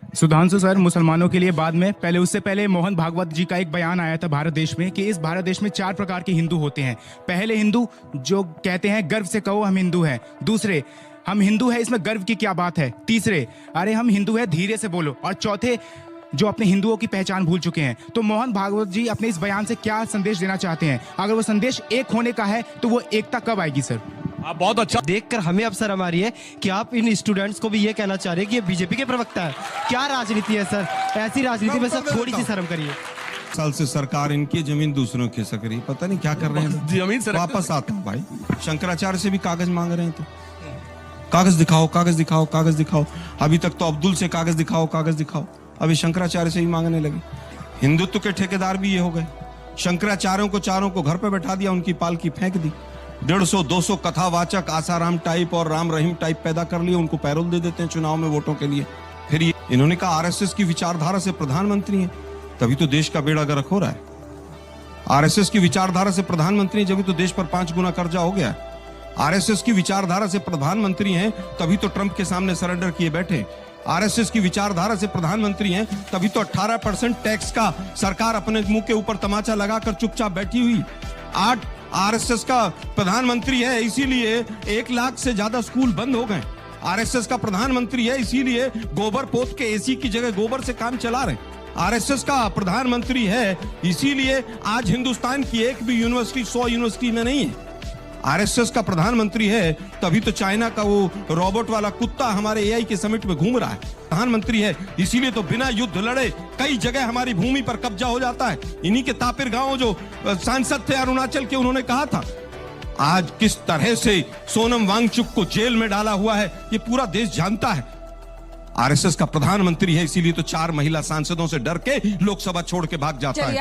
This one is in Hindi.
सुधांशु सर, मुसलमानों के लिए बाद में, पहले उससे पहले मोहन भागवत जी का एक बयान आया था भारत देश में कि इस भारत देश में 4 प्रकार के हिंदू होते हैं। पहले हिंदू जो कहते हैं गर्व से कहो हम हिंदू हैं। दूसरे, हम हिंदू हैं इसमें गर्व की क्या बात है। तीसरे, अरे हम हिंदू हैं धीरे से बोलो। और चौथे, जो अपने हिंदुओं की पहचान भूल चुके हैं। तो मोहन भागवत जी अपने इस बयान से क्या संदेश देना चाहते हैं? अगर वो संदेश एक होने का है तो वो एकता कब आएगी सर? आप बहुत अच्छा देखकर हमें अवसर हमारी है कि आप इन स्टूडेंट्स को भी ये कहना चाह रहे हैं कि ये बीजेपी के प्रवक्ता है। क्या राजनीति है सर? ऐसी राजनीति में सर थोड़ी सी शर्म करिए। साल से सरकार इनकी जमीन दूसरों की खिसक रही, पता नहीं क्या कर रहे हैं। जमीन से वापस आता हूं भाई, शंकराचार्य से भी कागज मांग रहे हैं तो कागज दिखाओ, कागज दिखाओ, कागज दिखाओ। अभी तक तो अब्दुल से कागज दिखाओ, कागज दिखाओ, अभी शंकराचार्य से ही मांगने लगे। हिंदुत्व के ठेकेदार भी ये हो गए। शंकराचार्यों को चारों को घर पे बैठा दिया, उनकी पालकी फेंक दी। 150-200 कथावाचक आसाराम टाइप और राम रहीम टाइप पैदा कर लिए, उनको पैरोल दे देते हैं चुनाव में वोटों के लिए। फिर ये इन्होंने कहा आरएसएस की विचारधारा से प्रधानमंत्री हैं, तभी तो देश का बेड़ा गर्क हो रहा है। आरएसएस की विचारधारा से प्रधानमंत्री जब तो देश पर 5 गुना कर्जा हो गया है। आरएसएस की विचारधारा से प्रधानमंत्री हैं तभी तो ट्रंप के सामने सरेंडर किए बैठे। आरएसएस की विचारधारा से प्रधानमंत्री हैं तभी तो 18% टैक्स का सरकार अपने मुंह के ऊपर तमाचा लगाकर चुपचाप बैठी हुई। 8 आरएसएस का प्रधानमंत्री है इसीलिए 1 लाख से ज्यादा स्कूल बंद हो गए। आरएसएस का प्रधानमंत्री है इसीलिए गोबर पोत के एसी की जगह गोबर से काम चला रहे। आरएसएस का प्रधानमंत्री है इसीलिए आज हिंदुस्तान की एक भी यूनिवर्सिटी 100 यूनिवर्सिटी में नहीं है। आरएसएस का प्रधानमंत्री है तभी तो चाइना का वो रोबोट वाला कुत्ता हमारे एआई के समिट में घूम रहा है। प्रधानमंत्री है इसीलिए तो बिना युद्ध लड़े कई जगह हमारी भूमि पर कब्जा हो जाता है। इन्हीं के तापिर गांव जो सांसद थे अरुणाचल के, उन्होंने कहा था। आज किस तरह से सोनम वांगचुक को जेल में डाला हुआ है ये पूरा देश जानता है। आरएसएस का प्रधानमंत्री है इसीलिए तो 4 महिला सांसदों से डर के लोकसभा छोड़ के भाग जाता है।